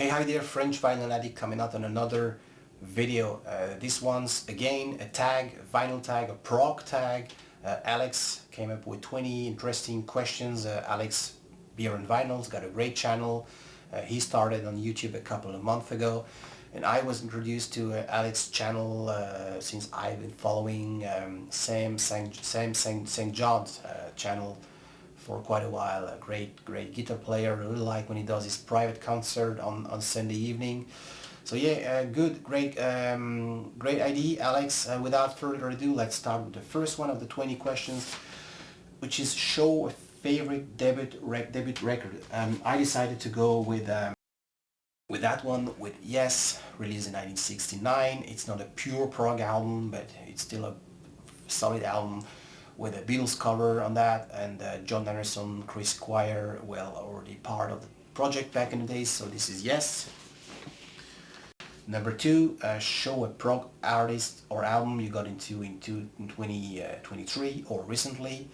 Hey, hi there, French Vinyl Addict coming out on another video. This one's again a tag, vinyl tag, a prog tag. Alex came up with 20 interesting questions. Alex Beer and Vinyls got a great channel. He started on YouTube a couple of months ago, and I was introduced to Alex's channel since I've been following Sam St. John's channel for quite a while. A great guitar player. I really like when he does his private concert on Sunday evening. So yeah, great idea, Alex. Without further ado, let's start with the first one of the 20 questions, which is show a favorite debut record. I decided to go with that one, with Yes, released in 1969. It's not a pure prog album, but it's still a solid album with a Beatles cover on that, and John Anderson, Chris Squire, well, already part of the project back in the days, so this is Yes. Number two, show a prog artist or album you got into in 2023 or recently.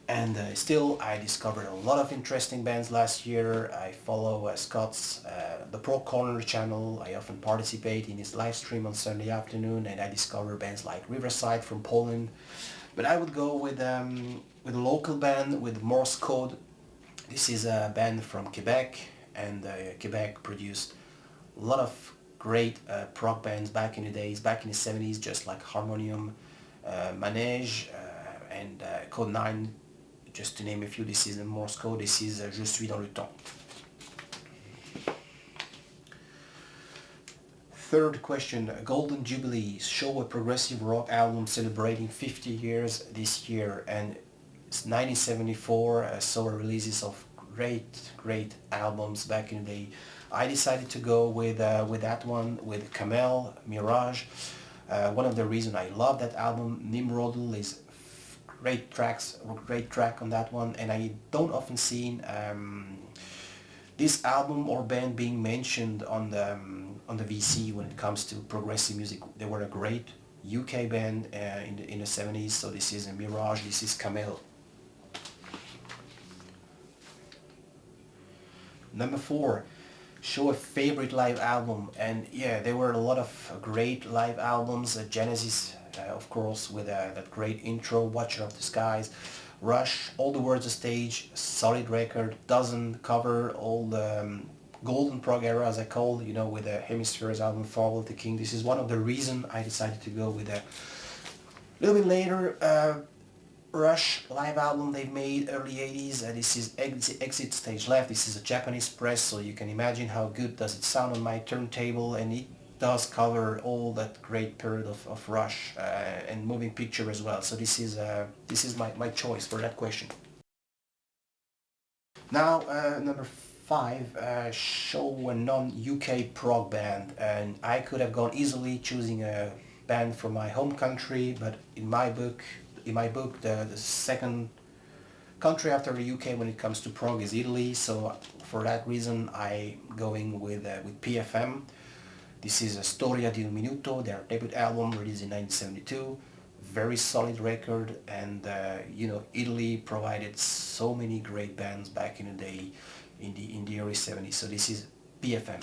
And still, I discovered a lot of interesting bands last year. I follow Scott's the Prog Corner channel. I often participate in his live stream on Sunday afternoon, and I discover bands like Riverside from Poland. But I would go with a local band, with Morse Code. This is a band from Quebec, and Quebec produced a lot of great prog bands back in the days, back in the 70s, just like Harmonium, Manège, and Code 9, just to name a few. This is the Morse Code. This is Je suis dans le temps. Third question, Golden Jubilee, show a progressive rock album celebrating 50 years this year, and it's 1974, saw releases of great albums back in the day. I decided to go with that one, with Camel, Mirage. One of the reasons I love that album, Nimrodel, is great track on that one, and I don't often see this album or band being mentioned on the VC when it comes to progressive music. They were a great UK band in the 70s, so this is a Mirage, this is Camel. Number four, show a favorite live album, and yeah, there were a lot of great live albums. Genesis, of course, with that great intro, Watcher of the Skies. Rush, All the Words of Stage, solid record, doesn't cover all the golden prog era, as I call, you know, with the Hemispheres album, Fall of the King. This is one of the reasons I decided to go with a little bit later Rush live album they've made early 80s. This is Exit Stage Left. This is a Japanese press, so you can imagine how good does it sound on my turntable, and it does cover all that great period of Rush and Moving Picture as well. So this is my choice for that question. Now number five, show a non-UK prog band, and I could have gone easily choosing a band from my home country, but in my book the second country after the UK when it comes to prog is Italy. So for that reason I'm going with PFM. This is a Storia di un Minuto, their debut album released in 1972. Very solid record, and you know, Italy provided so many great bands back in the day, in the early 70s. So this is PFM.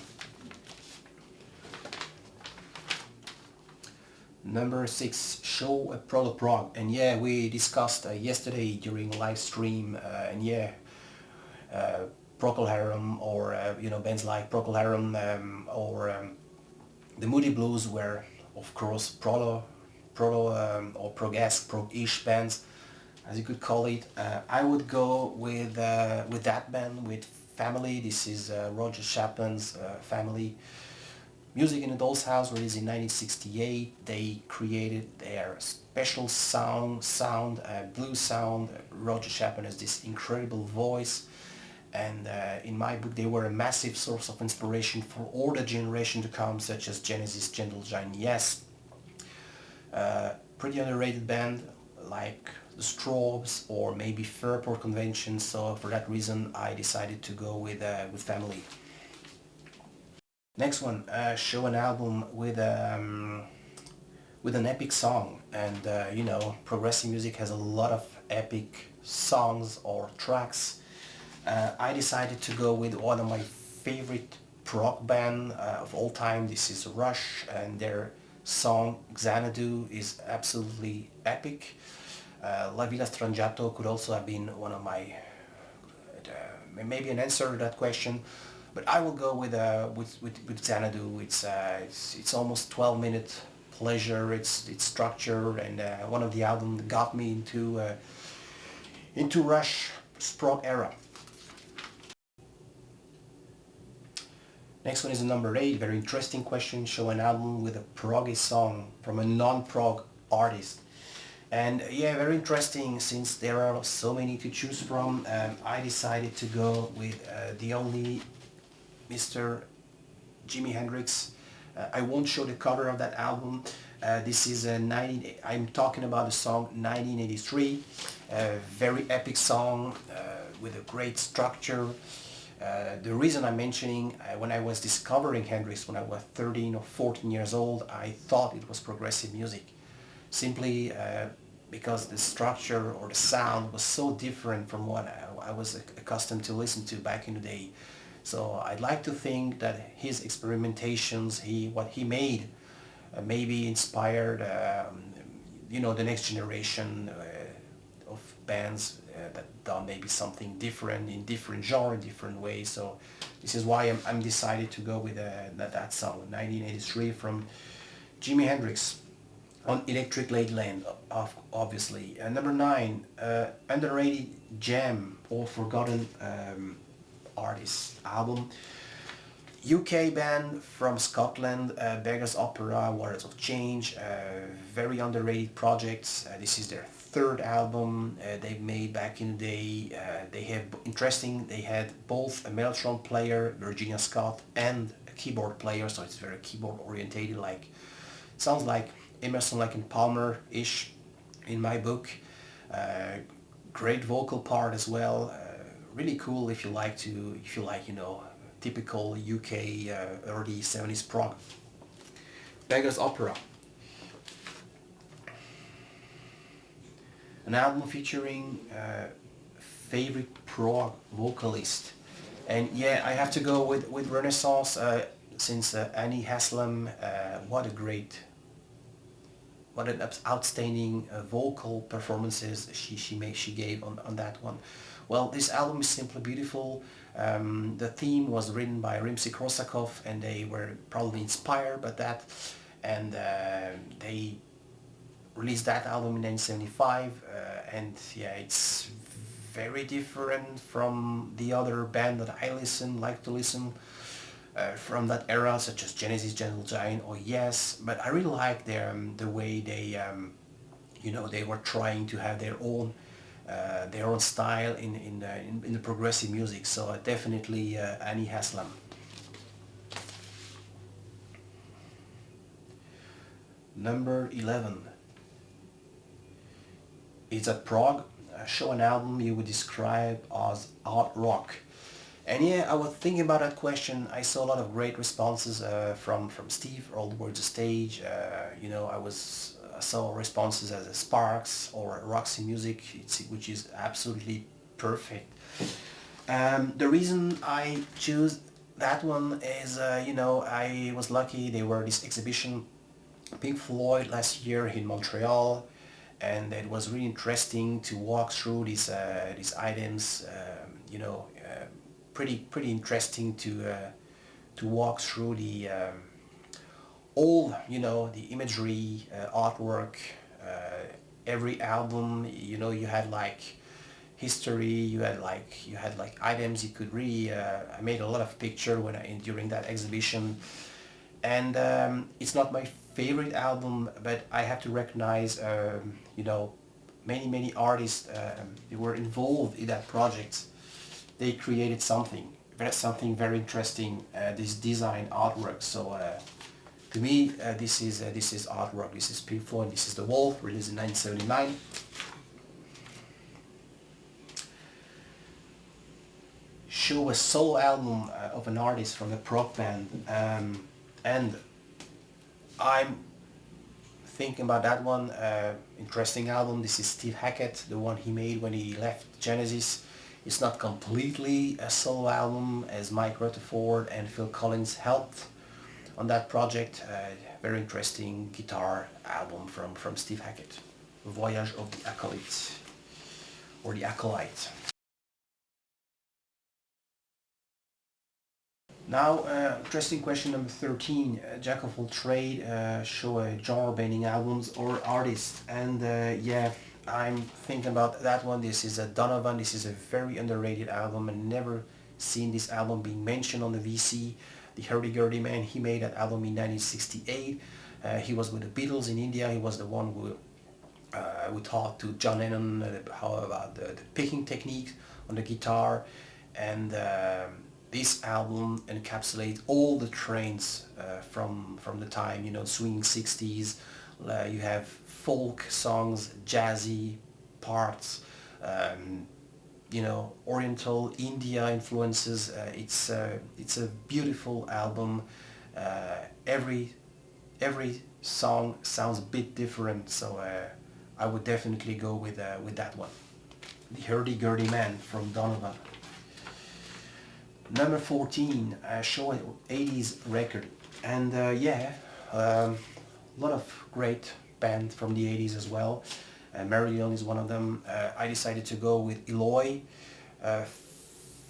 Number six, show a prog, and yeah, we discussed yesterday during a live stream, and yeah, Procol Harum, or you know, bands like Procol Harum, or the Moody Blues were, of course, proto or prog-esque, prog-ish bands, as you could call it. I would go with that band, with Family. This is Roger Chapin's Family. Music in a Doll's House, released in 1968. They created their special sound, blues sound. Roger Chapin has this incredible voice, and in my book they were a massive source of inspiration for all the generation to come, such as Genesis, Gentle Giant, Yes. Pretty underrated band like the Strobes or maybe Fairport Convention, so for that reason I decided to go with Family. Next one, show an album with an epic song, and you know, progressive music has a lot of epic songs or tracks. I decided to go with one of my favorite prog band of all time. This is Rush, and their song Xanadu is absolutely epic. La Villa Strangiato could also have been one of my, maybe an answer to that question, but I will go with Xanadu. It's almost 12-minute pleasure. It's structure, and one of the albums that got me into Rush prog era. Next one is number 8. Very interesting question. Show an album with a proggy song from a non-prog artist. And yeah, very interesting, since there are so many to choose from. I decided to go with the only Mr. Jimi Hendrix. I won't show the cover of that album. This is I'm talking about the song 1983. Very epic song with a great structure. The reason I'm mentioning, when I was discovering Hendrix when I was 13 or 14 years old, I thought it was progressive music. Simply because the structure or the sound was so different from what I was accustomed to listen to back in the day. So I'd like to think that his experimentations, what he made, maybe inspired the next generation of bands that done maybe something different in different genre, different ways. So this is why I'm decided to go with that song, 1983 from Jimi Hendrix on Electric Ladyland, obviously. Number 9, underrated gem or forgotten artist album. UK band from Scotland, Beggars Opera, Waters of Change, very underrated projects. This is their third album they made back in the day. They had both a mellotron player, Virginia Scott, and a keyboard player, so it's very keyboard orientated, sounds like Emerson, Lake and Palmer-ish in my book. Great vocal part as well. Really cool if you like typical UK early 70s prog. Beggars Opera. An album featuring favorite prog vocalist. And yeah, I have to go with Renaissance, since Annie Haslam, what an outstanding vocal performances she gave on that one. Well, this album is simply beautiful. The theme was written by Rimsky-Korsakov, and they were probably inspired by that, and they released that album in 1975, and yeah, it's very different from the other band that I like to listen from that era, such as Genesis, Gentle Giant, or Yes. But I really like the way they were trying to have their own style in the progressive music. So definitely Annie Haslam. Number 11. It's a prog. Show an album you would describe as art rock. And yeah, I was thinking about that question. I saw a lot of great responses from Steve, All the Words of Stage. I saw responses as Sparks or Roxy Music, which is absolutely perfect. The reason I choose that one is, I was lucky. They were this exhibition, Pink Floyd, last year in Montreal, and it was really interesting to walk through these items. Pretty interesting to walk through the the imagery, artwork, every album. You had history, you had items you could really. I made a lot of pictures during that exhibition, and it's not my favorite album, but I have to recognize many artists they were involved in that project. They created something very interesting. This design artwork. So to me, this is artwork. This is Pink Floyd. This is The Wolf, released in 1979. Show a solo album of an artist from a prog band, and I'm thinking about that one. Interesting album. This is Steve Hackett, the one he made when he left Genesis It's not completely a solo album, as Mike Rutherford and Phil Collins helped on that project. Very interesting guitar album from Steve Hackett. Voyage of the Acolyte, or the Acolyte. Now, interesting question number 13. Jack of all trade, show a genre bending albums or artists. And yeah, I'm thinking about that one. This is a Donovan. This is a very underrated album. I never seen this album being mentioned on the VC. The Hurdy-Gurdy Man, he made that album in 1968. He was with the Beatles in India. He was the one who taught to John Lennon how about the picking technique on the guitar. And this album encapsulates all the trends from the time, you know, swinging 60s. You have folk songs, jazzy parts, you know, Oriental, India influences. It's a beautiful album. Every song sounds a bit different, so I would definitely go with that one. The Hurdy-Gurdy Man from Donovan. Number 14, show an 80s record. And yeah, a lot of great bands from the 80s as well. Marillion is one of them. I decided to go with Eloy.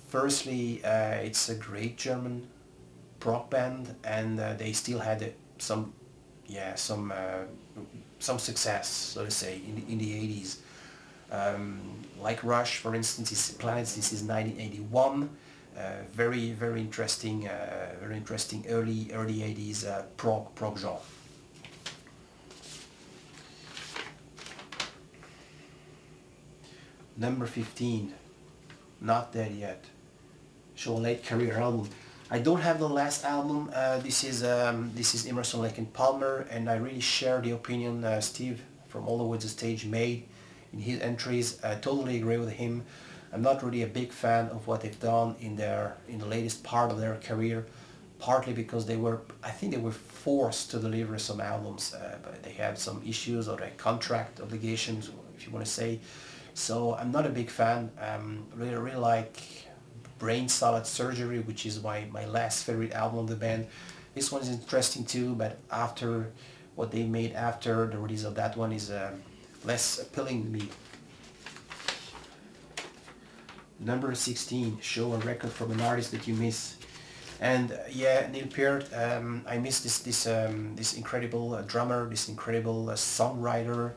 Firstly, it's a great German prog band, and they still had some success, so to say, in the 80s. Like Rush, for instance, is Planets. This is 1981. Very interesting early 80s prog genre. Number 15, Not Dead Yet, show a late career album. I don't have the last album. This is Emerson, Lake and Palmer, and I really share the opinion Steve from All the Woods Stage made in his entries. I totally agree with him. I'm not really a big fan of what they've done in the latest part of their career, partly because I think they were forced to deliver some albums, but they had some issues or contract obligations, if you want to say. So I'm not a big fan. Really like Brain Salad Surgery, which is my last favorite album of the band. This one is interesting too, but after what they made after the release of that one is less appealing to me. Number 16, show a record from an artist that you miss. And yeah, Neil Peart, I miss this incredible drummer, this incredible songwriter.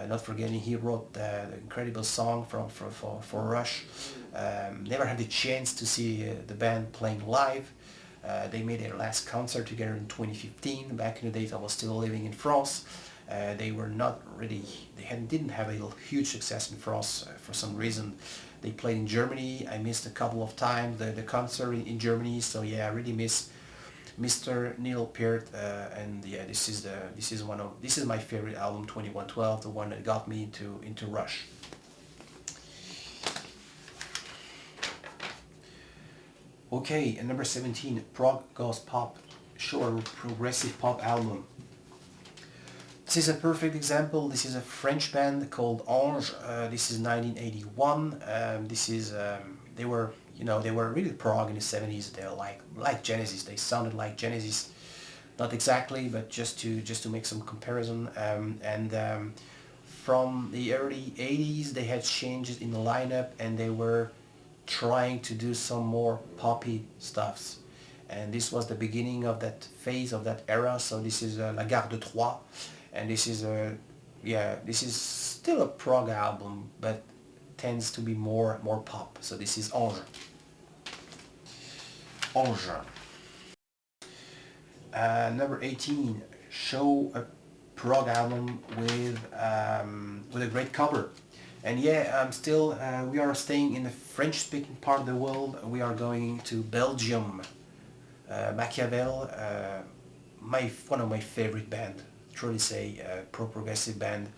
Not forgetting he wrote the incredible song for Rush. Never had the chance to see the band playing live. They made their last concert together in 2015. Back in the days I was still living in France. They were not really, didn't have a huge success in France for some reason. They played in Germany. I missed a couple of times the concert in Germany. So yeah, I really miss Mr. Neil Peart, and yeah, this is my favorite album, 2112, the one that got me into Rush. Okay, and number 17, Prog Goes Pop, show a progressive pop album. This is a perfect example. This is a French band called Ange. This is 1981. They were really prog in the 70s. They're like Genesis. They sounded like Genesis, not exactly, but just to make some comparison. From the early 80s, they had changes in the lineup, and they were trying to do some more poppy stuffs. And this was the beginning of that phase of that era. So this is La Gare de Troyes. And this is still a prog album, but tends to be more pop. So this is Ange. Number 18, show a prog album with a great cover. And yeah, we are staying in the French-speaking part of the world. We are going to Belgium. Machiavel, one of my favorite band. Truly say pro-progressive band.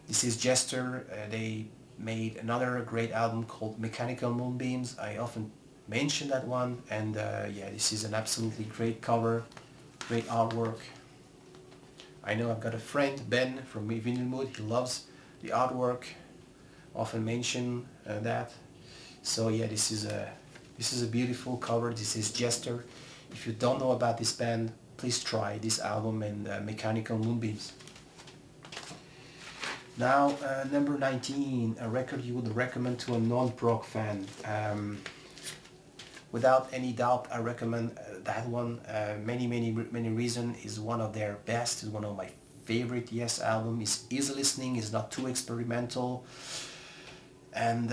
This is Jester. They made another great album called Mechanical Moonbeams. I often mention that one, and yeah, this is an absolutely great cover, great artwork. I know I've got a friend, Ben from Vinyl Mood. He loves the artwork. Often mention that. So yeah, this is a beautiful cover. This is Jester. If you don't know about this band, please try this album and Mechanical Moonbeams. Now, number 19, a record you would recommend to a non-prog fan. Without any doubt, I recommend that one. Many reasons. Is one of their best. Is one of my favorite Yes album. It's easy listening. It's not too experimental. And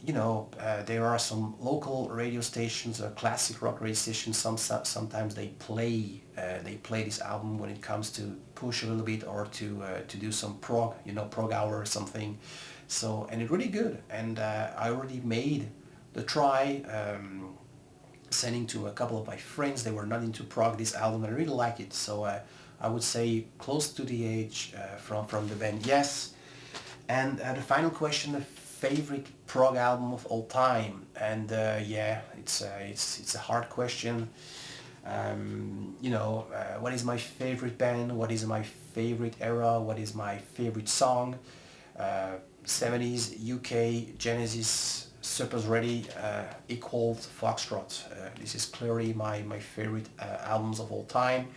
you know, there are some local radio stations, classic rock radio stations. Sometimes they play this album when it comes to push a little bit or to do some prog, you know, prog hour or something. So, and it's really good. And I already made the try, sending to a couple of my friends. They were not into prog, this album. I really like it. So I would say close to the age from the band Yes. And the final question, the favorite prog album of all time. And yeah, it's a hard question. You know, what is my favorite band? What is my favorite era? What is my favorite song? 70s UK Genesis, Supper's Ready equaled Foxtrot. This is clearly my favorite albums of all time.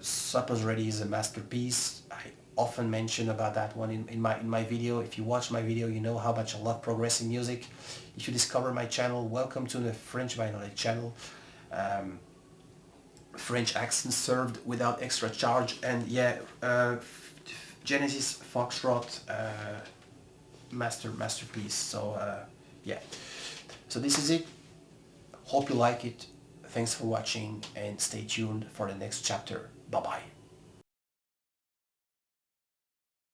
Supper's Ready is a masterpiece. I often mention about that one in my video. If you watch my video, you know how much I love progressive music. If you discover my channel, welcome to the French Vinyl Tag channel. French accent served without extra charge. And yeah, Genesis Foxtrot, masterpiece. So yeah, so this is it. Hope you like it. Thanks for watching and stay tuned for the next chapter. Bye bye.